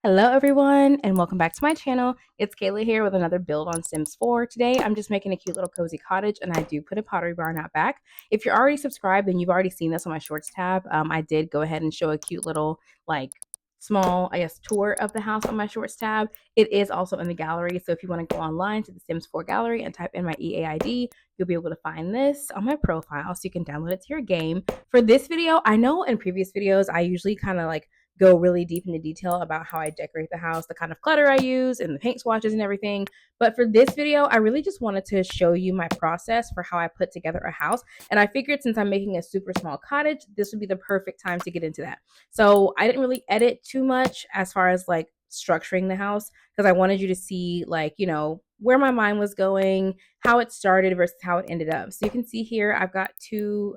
Hello everyone and welcome back to my channel. It's Kayla here with another build on Sims 4. Today I'm just making a cute little cozy cottage and I do put a pottery barn out back. If you're already subscribed then you've already seen this on my shorts tab. I did go ahead and show a cute little small tour of the house on my shorts tab. It is also in the gallery, so if you want to go online to the Sims 4 gallery and type in my EAID, you'll be able to find this on my profile so you can download it to your game. For this video, I know in previous videos I usually kind of go really deep into detail about how I decorate the house, the kind of clutter I use, and the paint swatches and everything. But for this video, I really just wanted to show you my process for how I put together a house. And I figured since I'm making a super small cottage, this would be the perfect time to get into that. So I didn't really edit too much as far as structuring the house because I wanted you to see where my mind was going, how it started versus how it ended up. So you can see here I've got two,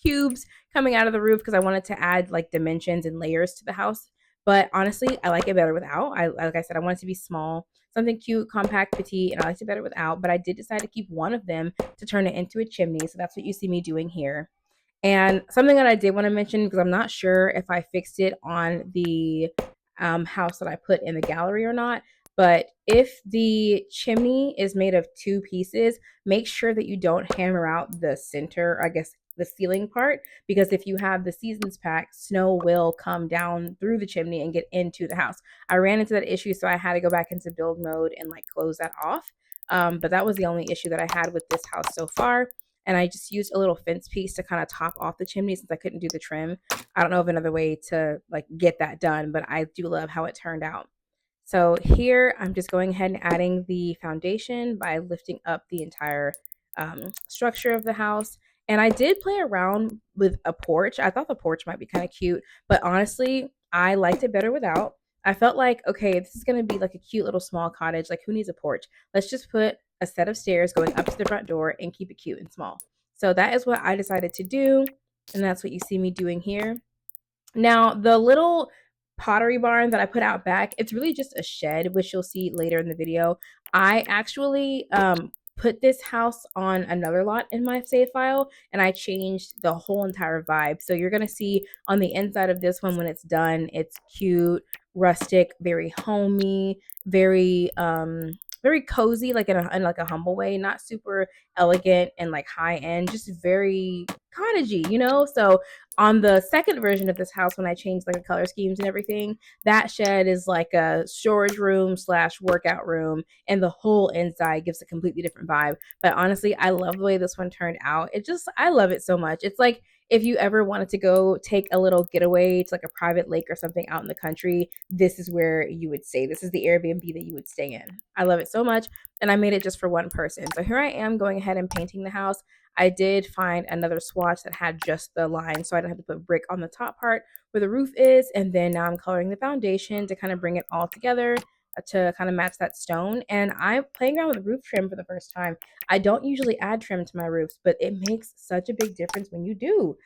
cubes coming out of the roof because I wanted to add dimensions and layers to the house. But honestly, I like it better without. Like I said, I want it to be small, something cute, compact, petite, and I liked it better without. But I did decide to keep one of them to turn it into a chimney. So that's what you see me doing here. And something that I did want to mention, because I'm not sure if I fixed it on the house that I put in the gallery or not, but if the chimney is made of two pieces, make sure that you don't hammer out the center, the ceiling part, because if you have the seasons pack, snow will come down through the chimney and get into the house. I ran into that issue, so I had to go back into build mode and close that off. But that was the only issue that I had with this house so far. And I just used a little fence piece to kind of top off the chimney since I couldn't do the trim. I don't know of another way to get that done, but I do love how it turned out. So here I'm just going ahead and adding the foundation by lifting up the entire structure of the house. And I did play around with a porch. I thought the porch might be kind of cute, but honestly, I liked it better without. I felt like, okay, this is going to be like a cute little small cottage. Like, who needs a porch? Let's just put a set of stairs going up to the front door and keep it cute and small. So that is what I decided to do. And that's what you see me doing here. Now, the little pottery barn that I put out back, it's really just a shed, which you'll see later in the video. I actually put this house on another lot in my save file, and I changed the whole entire vibe. So you're going to see on the inside of this one when it's done, it's cute, rustic, very homey, very cozy, like in a humble way, not super elegant and high end, just very cottagey, you know? So on the second version of this house, when I changed the color schemes and everything, that shed is like a storage room slash workout room, and the whole inside gives a completely different vibe. But honestly, I love the way this one turned out. I love it so much. It's like if you ever wanted to go take a little getaway to a private lake or something out in the country, this is where you would stay. This is the Airbnb that you would stay in. I love it so much, and I made it just for one person. So here I am going ahead and painting the house. I did find another swatch that had just the line, so I don't have to put brick on the top part where the roof is. And then now I'm coloring the foundation to kind of bring it all together to kind of match that stone. And I'm playing around with roof trim for the first time. I don't usually add trim to my roofs, but it makes such a big difference when you do.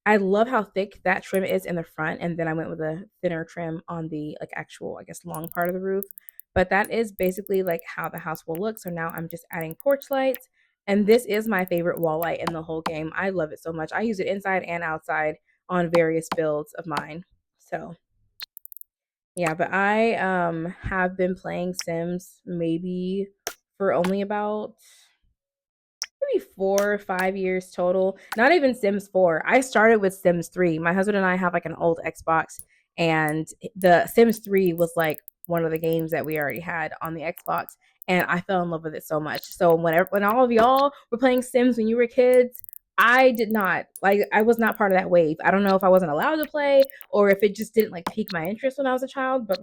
I love how thick that trim is in the front, and then I went with a thinner trim on the actual, long part of the roof. But that is basically how the house will look. So now I'm just adding porch lights, and this is my favorite wall light in the whole game. I love it so much. I use it inside and outside on various builds of mine. So yeah, but I have been playing Sims maybe for only about maybe 4 or 5 years total. Not even Sims 4. I started with Sims 3. My husband and I have an old Xbox, and the Sims 3 was one of the games that we already had on the Xbox, and I fell in love with it so much. So when all of y'all were playing Sims when you were kids, I did not I was not part of that wave. I don't know if I wasn't allowed to play or if it just didn't pique my interest when I was a child, but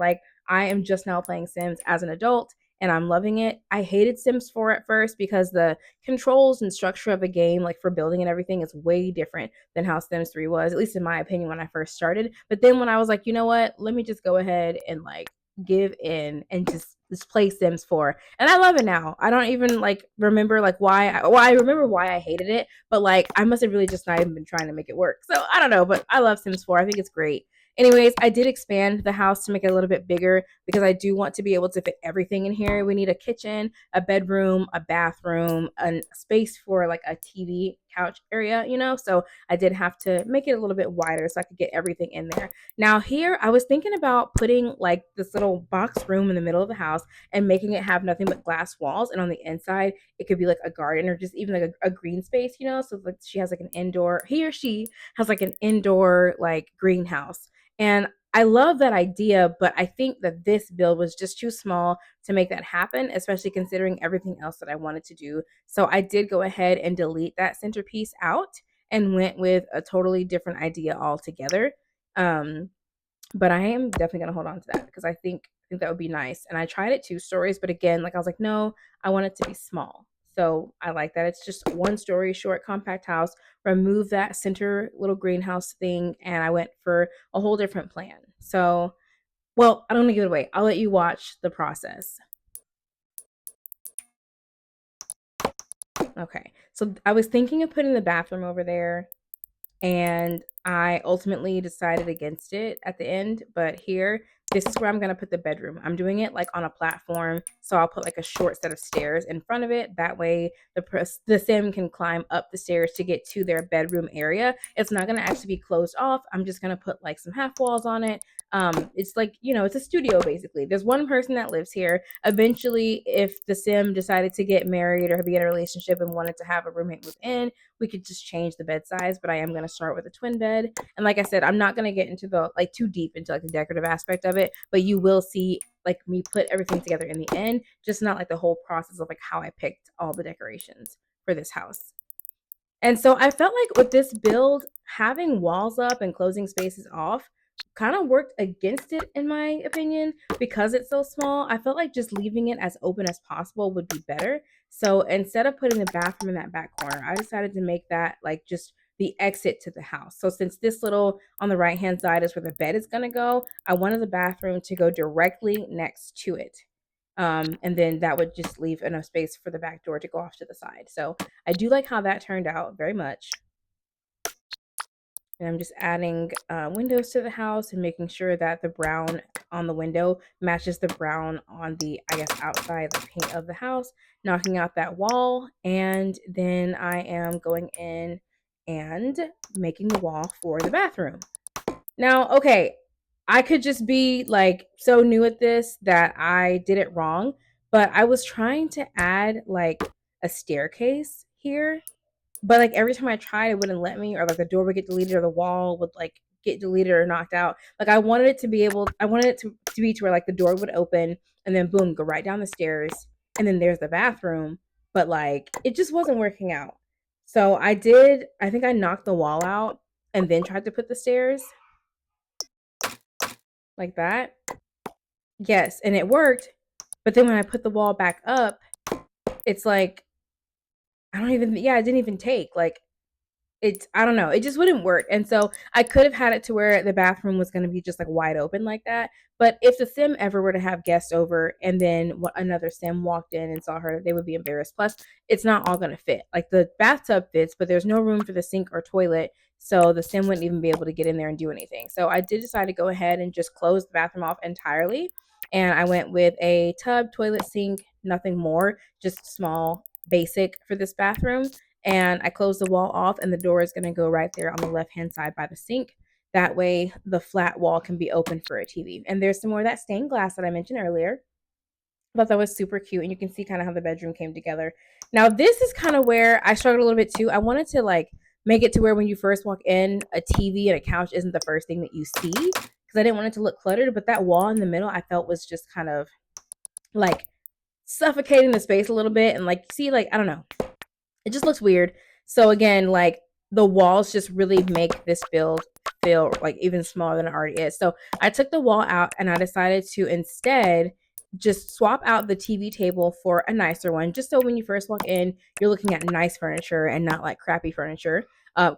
I am just now playing Sims as an adult and I'm loving it. I hated Sims 4 at first because the controls and structure of a game, for building and everything, is way different than how Sims 3 was, at least in my opinion, when I first started. But then when I was you know what, let me just go ahead and give in and just play Sims 4, and I love it now. I don't even remember I remember why I hated it, but I must have really just not even been trying to make it work. So I don't know, but I love Sims 4. I think it's great. Anyways, I did expand the house to make it a little bit bigger because I do want to be able to fit everything in here. We need a kitchen, a bedroom, a bathroom, a space for a TV couch area, so I did have to make it a little bit wider so I could get everything in there. Now here I was thinking about putting like this little box room in the middle of the house and making it have nothing but glass walls, and on the inside it could be like a garden or just even like a green space, so like she has like an indoor, he or she has like an indoor like greenhouse. And I love that idea, but I think that this build was just too small to make that happen, especially considering everything else that I wanted to do. So I did go ahead and delete that centerpiece out and went with a totally different idea altogether. Um, but I am definitely gonna hold on to that because I think that would be nice. And I tried it 2 stories, but again, like I was like, no, I want it to be small. So I like that. It's just 1 story short, compact house. Remove that center little greenhouse thing, and I went for a whole different plan. So, well, I don't want to give it away. I'll let you watch the process. Okay. So I was thinking of putting the bathroom over there, and I ultimately decided against it at the end. But here, this is where I'm gonna put the bedroom. I'm doing it like on a platform, so I'll put like a short set of stairs in front of it. That way, the sim can climb up the stairs to get to their bedroom area. It's not gonna actually be closed off. I'm just gonna put like some half walls on it. It's like it's a studio basically. There's one person that lives here. Eventually, if the sim decided to get married or be in a relationship and wanted to have a roommate move in, we could just change the bed size, but I am going to start with a twin bed. And like I said, I'm not going to get into the like too deep into like the decorative aspect of it, but you will see like me put everything together in the end, just not like the whole process of like how I picked all the decorations for this house. And so I felt like with this build, having walls up and closing spaces off kind of worked against it, in my opinion, because it's so small. I felt like just leaving it as open as possible would be better. So instead of putting the bathroom in that back corner, I decided to make that like just the exit to the house. So since this little on the right hand side is where the bed is going to go, I wanted the bathroom to go directly next to it. And then that would just leave enough space for the back door to go off to the side. So I do like how that turned out very much. And I'm just adding windows to the house and making sure that the brown on the window matches the brown on the, I guess, outside the paint of the house, knocking out that wall. And then I am going in and making the wall for the bathroom. Now, okay, I could just be like so new at this that I did it wrong, but I was trying to add like a staircase here, but like every time I tried, it wouldn't let me, or like the door would get deleted, or the wall would like get deleted or knocked out. Like I wanted it to be to where like the door would open and then boom, go right down the stairs, and then there's the bathroom. But like it just wasn't working out. So I think I knocked the wall out and then tried to put the stairs like that. Yes, and it worked. But then when I put the wall back up, it's like I don't even yeah, it didn't even take. Like it's I don't know, it just wouldn't work. And so I could have had it to where the bathroom was going to be just like wide open like that. But if the sim ever were to have guests over and then another sim walked in and saw her, they would be embarrassed. Plus it's not all going to fit. Like the bathtub fits, but there's no room for the sink or toilet, so the sim wouldn't even be able to get in there and do anything. So I did decide to go ahead and just close the bathroom off entirely, and I went with a tub, toilet, sink, nothing more, just small basic for this bathroom. And I close the wall off, and the door is going to go right there on the left hand side by the sink. That way the flat wall can be open for a TV. And there's some more of that stained glass that I mentioned earlier. I thought that was super cute, and you can see kind of how the bedroom came together. Now this is kind of where I struggled a little bit too. I wanted to like make it to where when you first walk in, a TV and a couch isn't the first thing that you see, because I didn't want it to look cluttered. But that wall in the middle I felt was just kind of like suffocating the space a little bit, and like see, like I don't know, it just looks weird. So again, like the walls just really make this build feel like even smaller than it already is. So I took the wall out and I decided to instead just swap out the TV table for a nicer one, just so when you first walk in, you're looking at nice furniture and not like crappy furniture.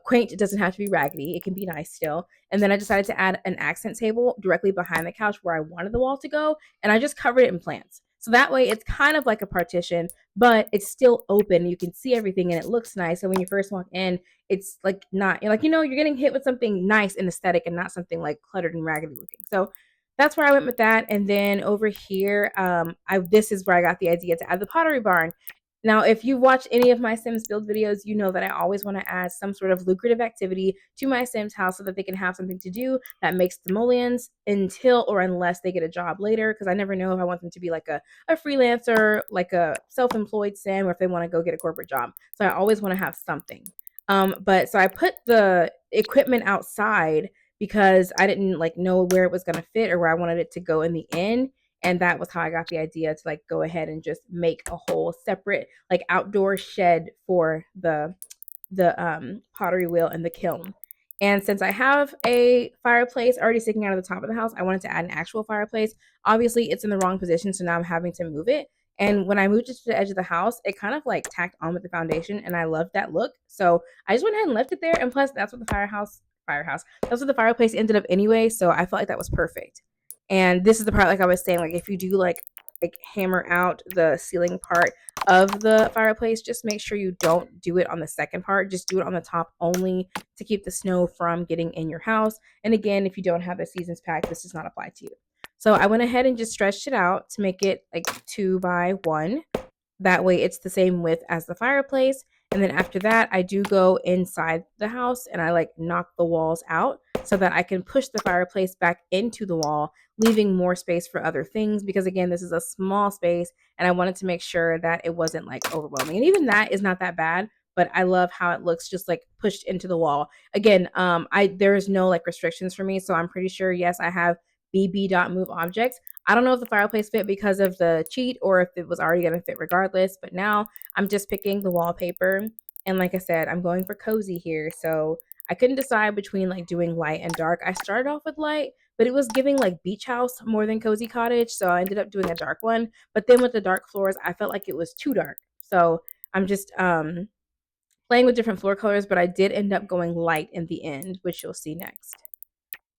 Quaint, it doesn't have to be raggedy, it can be nice still. And then I decided to add an accent table directly behind the couch where I wanted the wall to go, and I just covered it in plants. So that way it's kind of like a partition, but it's still open. You can see everything and it looks nice. So when you first walk in, it's like not you're like, you're getting hit with something nice and aesthetic and not something like cluttered and raggedy looking. So that's where I went with that. And then over here, I this is where I got the idea to add the pottery barn. Now, if you watch any of my Sims build videos, you know that I always want to add some sort of lucrative activity to my Sims house so that they can have something to do that makes simoleons until or unless they get a job later. Because I never know if I want them to be like a freelancer, like a self-employed Sim, or if they want to go get a corporate job. So I always want to have something. But so I put the equipment outside because I didn't like know where it was going to fit or where I wanted it to go in the end, and that was how I got the idea to like go ahead and just make a whole separate like outdoor shed for the pottery wheel and the kiln. And since I have a fireplace already sticking out of the top of the house, I wanted to add an actual fireplace. Obviously, it's in the wrong position, so now I'm having to move it. And when I moved it to the edge of the house, it kind of like tacked on with the foundation, and I loved that look. So I just went ahead and left it there. And plus, that's what the firehouse, that's what the fireplace ended up anyway. So I felt like that was perfect. And this is the part, like I was saying, like if you do like hammer out the ceiling part of the fireplace, just make sure you don't do it on the second part. Just do it on the top only to keep the snow from getting in your house. And again, if you don't have a seasons pack, this does not apply to you. So I went ahead and just stretched it out to make it like 2 by 1. That way it's the same width as the fireplace. And then after that, I do go inside the house and I like knock the walls out so that I can push the fireplace back into the wall, leaving more space for other things. Because again, this is a small space and I wanted to make sure that it wasn't like overwhelming. And even that is not that bad, but I love how it looks just like pushed into the wall. Again, there is no like restrictions for me. So I'm pretty sure, yes, I have bb.move objects. I don't know if the fireplace fit because of the cheat or if it was already going to fit regardless, but now I'm just picking the wallpaper. And like I said, I'm going for cozy here. So I couldn't decide between like doing light and dark. I started off with light, but it was giving like beach house more than cozy cottage. So I ended up doing a dark one. But then with the dark floors, I felt like it was too dark. So I'm just playing with different floor colors, but I did end up going light in the end, which you'll see next.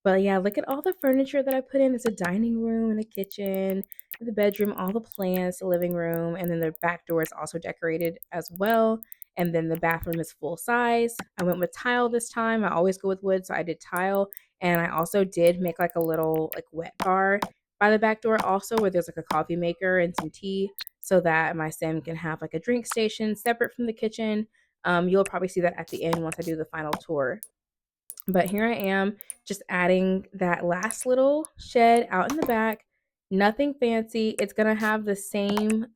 But yeah, look at all the furniture that I put in. There's a dining room and a kitchen, the bedroom, all the plants, the living room, and then the back door is also decorated as well. And then the bathroom is full size. I went with tile this time. I always go with wood, so I did tile. And I also did make like a little like wet bar by the back door also where there's like a coffee maker and some tea so that my sim can have like a drink station separate from the kitchen. You'll probably see that at the end once I do the final tour. But here I am just adding that last little shed out in the back. Nothing fancy. It's going to have the same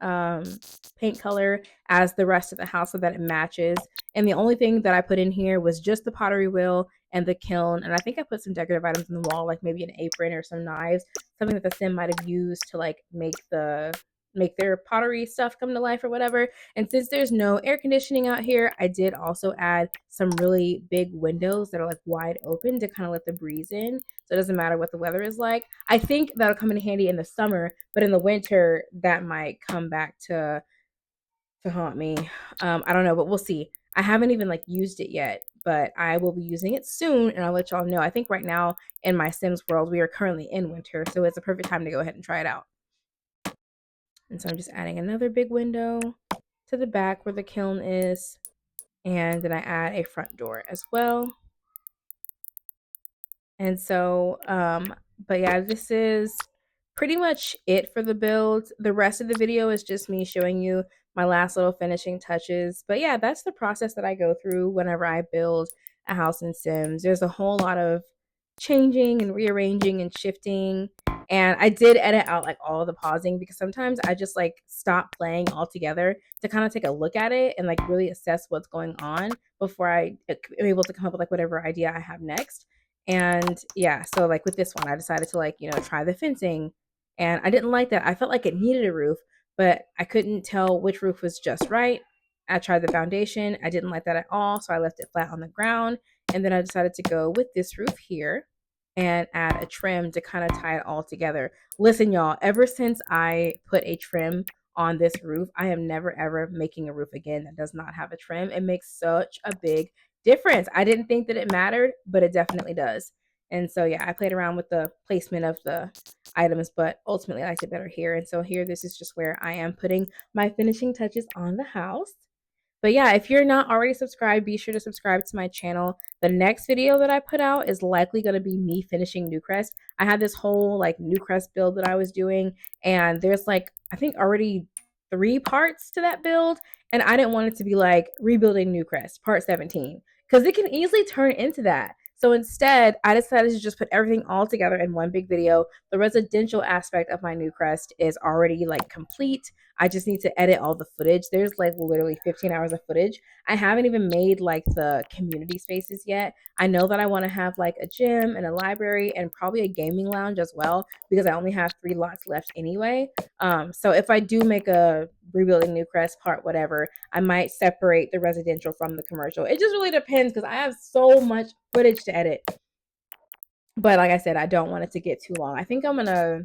paint color as the rest of the house so that it matches. And the only thing that I put in here was just the pottery wheel and the kiln. And I think I put some decorative items on the wall, like maybe an apron or some knives, something that the sim might have used to like make their pottery stuff come to life or whatever. And since there's no air conditioning out here, I did also add some really big windows that are like wide open to kind of let the breeze in. So it doesn't matter what the weather is like. I think that'll come in handy in the summer, but in the winter, that might come back to haunt me. I don't know, but we'll see. I haven't even like used it yet, but I will be using it soon and I'll let y'all know. I think right now in my Sims world, we are currently in winter, so it's a perfect time to go ahead and try it out. And so I'm just adding another big window to the back where the kiln is. And then I add a front door as well. And so, but yeah, this is pretty much it for the build. The rest of the video is just me showing you my last little finishing touches. But yeah, that's the process that I go through whenever I build a house in Sims. There's a whole lot of changing and rearranging and shifting. And I did edit out like all the pausing because sometimes I just like stop playing altogether to kind of take a look at it and like really assess what's going on before I am able to come up with like whatever idea I have next. And yeah, so like with this one, I decided to like, try the fencing. And I didn't like that. I felt like it needed a roof, but I couldn't tell which roof was just right. I tried the foundation. I didn't like that at all. So I left it flat on the ground. And then I decided to go with this roof here and add a trim to kind of tie it all together. Listen, y'all, ever since I put a trim on this roof, I am never ever making a roof again that does not have a trim. It makes such a big difference. I didn't think that it mattered, but it definitely does. And so yeah, I played around with the placement of the items, but ultimately I liked it better here. And so here, this is just where I am putting my finishing touches on the house. But yeah, if you're not already subscribed, be sure to subscribe to my channel. The next video that I put out is likely going to be me finishing Newcrest. I had this whole like Newcrest build that I was doing, and there's like, I think already 3 parts to that build, and I didn't want it to be like rebuilding Newcrest part 17 because it can easily turn into that. So instead, I decided to just put everything all together in one big video. The residential aspect of my Newcrest is already like complete. I just need to edit all the footage. There's like literally 15 hours of footage. I haven't even made like the community spaces yet. I know that I want to have like a gym and a library and probably a gaming lounge as well because I only have 3 lots left anyway. So if I do make a rebuilding Newcrest part, whatever, I might separate the residential from the commercial. It just really depends because I have so much footage to edit. But like I said, I don't want it to get too long. I think I'm gonna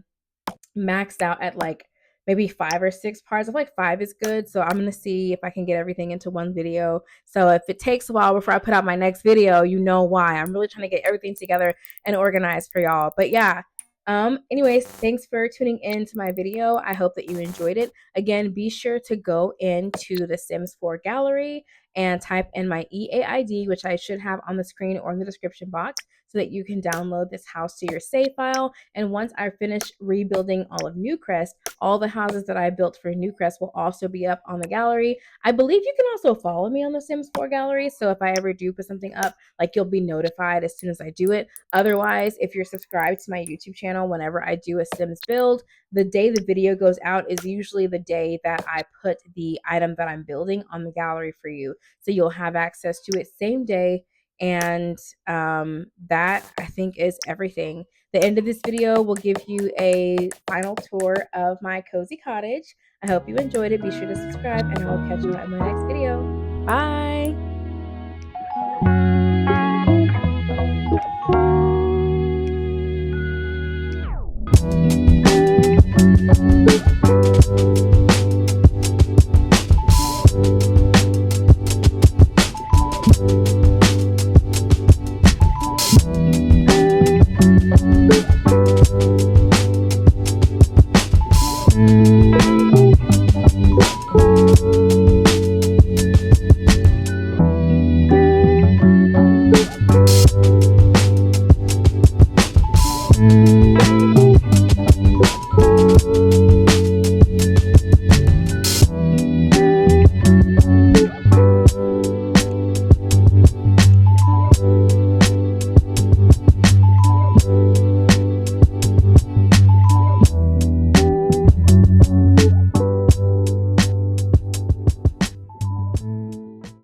maxed out at like maybe 5 or 6 parts. I feel like 5 is good. So I'm gonna see if I can get everything into one video. So if it takes a while before I put out my next video, you know why. I'm really trying to get everything together and organized for y'all. But yeah. Anyways, thanks for tuning in to my video. I hope that you enjoyed it. Again, be sure to go into the Sims 4 gallery and type in my EAID, which I should have on the screen or in the description box, so that you can download this house to your save file. And once I finish rebuilding all of Newcrest, all the houses that I built for Newcrest will also be up on the gallery. I believe you can also follow me on the Sims 4 gallery. So if I ever do put something up, like you'll be notified as soon as I do it. Otherwise, if you're subscribed to my YouTube channel, whenever I do a Sims build, the day the video goes out is usually the day that I put the item that I'm building on the gallery for you. So you'll have access to it same day. And that I think is everything. The end of this video will give you a final tour of my cozy cottage. I hope you enjoyed it. Be sure to subscribe, and I will catch you in my next video. Bye.